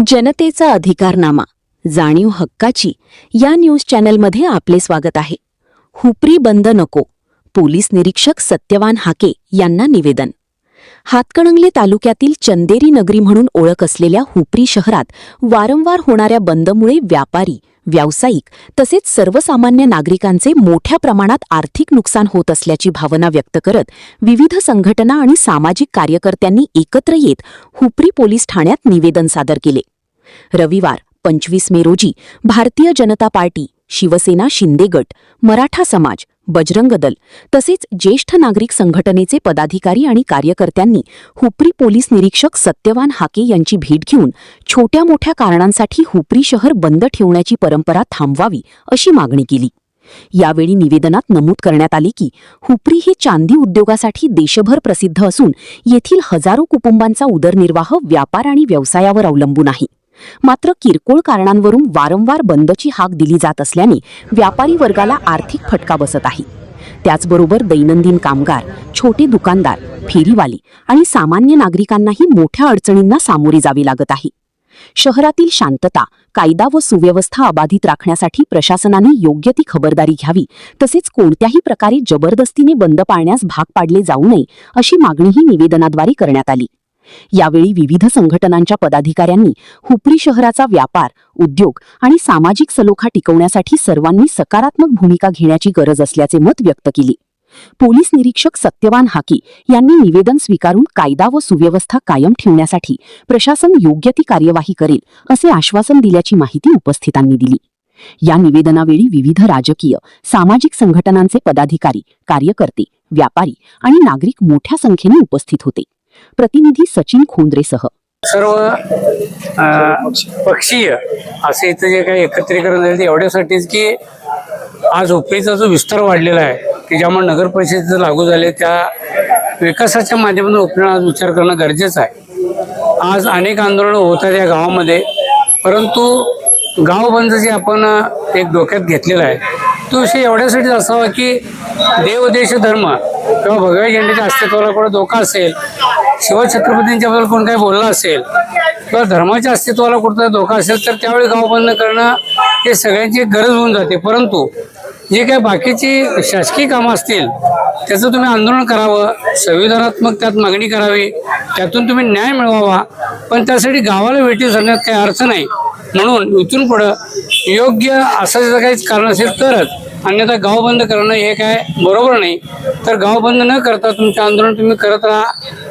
जनतेचा अधिकारनामा, जाणीव हक्काची या न्यूज चॅनलमध्ये आपले स्वागत आहे. हुपरी बंद नको, पोलीस निरीक्षक सत्यवान हाके यांना निवेदन. हातकणंगले तालुक्यातील चंदेरी नगरी म्हणून ओळख असलेल्या हुपरी शहरात वारंवार होणाऱ्या बंदमुळे व्यापारी, व्यावसायिक तसेच सर्वसामान्य नागरिकांचे मोठ्या प्रमाणात आर्थिक नुकसान होत असल्याची भावना व्यक्त करत विविध संघटना आणि सामाजिक कार्यकर्त्यांनी एकत्र येत हुपरी पोलीस ठाण्यात निवेदन सादर केले. रविवार 25 मे रोजी भारतीय जनता पार्टी, शिवसेना शिंदे गट, मराठा समाज, बजरंग दल तसेच ज्येष्ठ नागरिक संघटनेचे पदाधिकारी आणि कार्यकर्त्यांनी हुपरी पोलीस निरीक्षक सत्यवान हाके यांची भेट घेऊन छोट्या मोठ्या कारणांसाठी हुपरी शहर बंद ठेवण्याची परंपरा थांबवावी अशी मागणी केली. यावेळी निवेदनात नमूद करण्यात आले की हुपरी हे चांदी उद्योगासाठी देशभर प्रसिद्ध असून येथील हजारो कुटुंबांचा उदरनिर्वाह व्यापार आणि व्यवसायावर अवलंबून आहे. मात्र किरकोळ कारणांवरून वारंवार बंदची हाक दिली जात असल्याने व्यापारी वर्गाला आर्थिक फटका बसत आहे. त्याचबरोबर दैनंदिन कामगार, छोटे दुकानदार, फेरीवाले आणि सामान्य नागरिकांनाही मोठ्या अडचणींना सामोरे जावे लागत आहे. शहरातील शांतता, कायदा व सुव्यवस्था अबाधित राखण्यासाठी प्रशासनाने योग्य ती खबरदारी घ्यावी, तसेच कोणत्याही प्रकारे जबरदस्तीने बंद पाळण्यास भाग पाडले जाऊ नये अशी मागणीही निवेदनाद्वारे करण्यात आली. यावेळी विविध संघटनांच्या पदाधिकाऱ्यांनी हुपरी शहराचा व्यापार, उद्योग आणि सामाजिक सलोखा टिकवण्यासाठी सर्वांनी सकारात्मक भूमिका घेण्याची गरज असल्याचे मत व्यक्त केले. पोलीस निरीक्षक सत्यवान हाके यांनी निवेदन स्वीकारून कायदा व सुव्यवस्था कायम ठेवण्यासाठी प्रशासन योग्य ती कार्यवाही करेल असे आश्वासन दिल्याची माहिती उपस्थितांनी दिली. या निवेदनावेळी विविध राजकीय, सामाजिक संघटनांचे पदाधिकारी, कार्यकर्ते, व्यापारी आणि नागरिक मोठ्या संख्येने उपस्थित होते. प्रतिनिधी सचिन खोंद्रेसह सर्व पक्षीय असे इथं जे काही एकत्रीकरण झाले ते एवढ्यासाठीच की आज हुपरीचा जो विस्तार वाढलेला आहे की ज्यामुळे नगर परिषदेचं लागू झाले त्या विकासाच्या माध्यमातून हुपरीला आज विचार करणं गरजेचं आहे. आज अनेक आंदोलनं होत आहेत या गावामध्ये, परंतु गाव बंद जे आपण एक डोक्यात घेतलेला आहे तो विषय एवढ्यासाठीच असावा की देव, देश, धर्म किंवा भगव्या झेंड्याच्या अस्तित्वाला कोणा धोका असेल, शिवछत्रपतींच्याबद्दल कोण काही बोललं असेल किंवा धर्माच्या अस्तित्वाला कुठला धोका असेल तर त्यावेळी गाव बंद करणं हे सगळ्यांची गरज होऊन जाते. परंतु जे काही बाकीची शासकीय कामं असतील त्याचं तुम्ही आंदोलन करावं, संविधानात्मक त्यात मागणी करावी, त्यातून तुम्ही न्याय मिळवावा, पण त्यासाठी गावाला वेठी धरण्यात काही अर्थ नाही. म्हणून इथून पुढं योग्य असं जर काहीच कारण असेल तरच, अन्यथा गाव बंद करणं हे काय बरोबर नाही. तर गाव बंद न करता तुमचं आंदोलन तुम्ही करत राहा,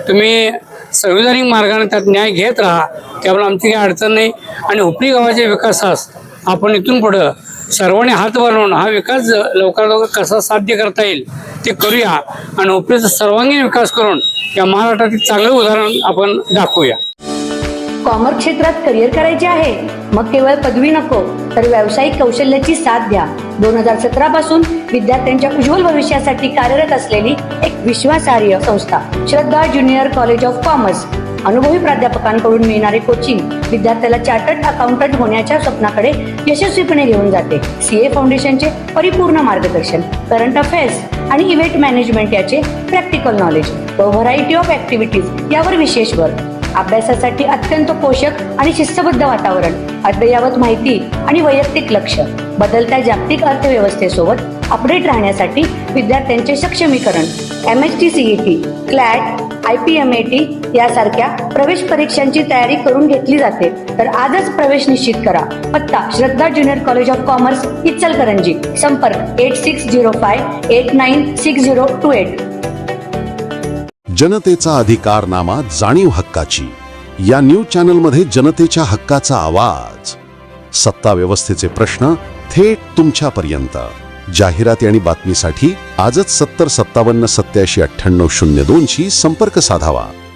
तुम्ही संविधानिक मार्गाने त्यात न्याय घेत राहा, त्यामुळे आमची काही अडचण नाही. आणि हुपरी गावाच्या विकासास आपण इथून पुढं सर्वांनी हात बनवून हा विकास लवकरात लवकर कसा साध्य करता येईल ते करूया आणि हुपरीचा सर्वांगीण विकास करून या महाराष्ट्रातील चांगलं उदाहरण आपण दाखवूया. कॉमर्स क्षेत्रात करिअर करायचे आहे? मग केवळ पदवी नको तर व्यावसायिक कौशल्याची साथ द्या. 2017 पासून विद्यार्थ्यांच्या उज्ज्वल भविष्यासाठी कार्यरत असलेली एक विश्वासार्ह संस्था श्रद्धा ज्युनियर कॉलेज ऑफ कॉमर्स. अनुभवी प्राध्यापकांकडून मिळणारे कोचिंग विद्यार्थ्याला चार्टर्ड अकाउंटंट होण्याच्या स्वप्नाकडे यशस्वीपणे घेऊन जाते. सीए फाउंडेशनचे परिपूर्ण मार्गदर्शन, करंट अफेअर्स आणि इव्हेंट मॅनेजमेंट याचे प्रॅक्टिकल नॉलेज व व्हरायटी ऑफ ऍक्टिव्हिटीज यावर विशेष भर. अभ्यासासाठी अत्यंत पोषक आणि शिस्तबद्ध वातावरण, अद्ययावत माहिती आणि वैयक्तिक लक्ष. बदलत्या जागतिक अर्थव्यवस्थेसोबत अपडेट राहण्यासाठी विद्यार्थ्यांचे सक्षमीकरण. MHT CET, CLAT, IPMAT यासारख्या प्रवेश परीक्षांची तयारी करून घेतली जाते. तर आजच प्रवेश निश्चित करा. पत्ता Shraddha junior college of commerce, Ichalkaranji. संपर्क 8605896028. जनतेचा अधिकारनामा, जाणीव हक्काची या न्यूज चॅनलमध्ये जनतेच्या हक्काचा आवाज. सत्ता व्यवस्थेचे प्रश्न थेट तुमच्यापर्यंत. जाहिराती आणि बातमीसाठी आजच 70 57 87 98 02 शी संपर्क साधावा.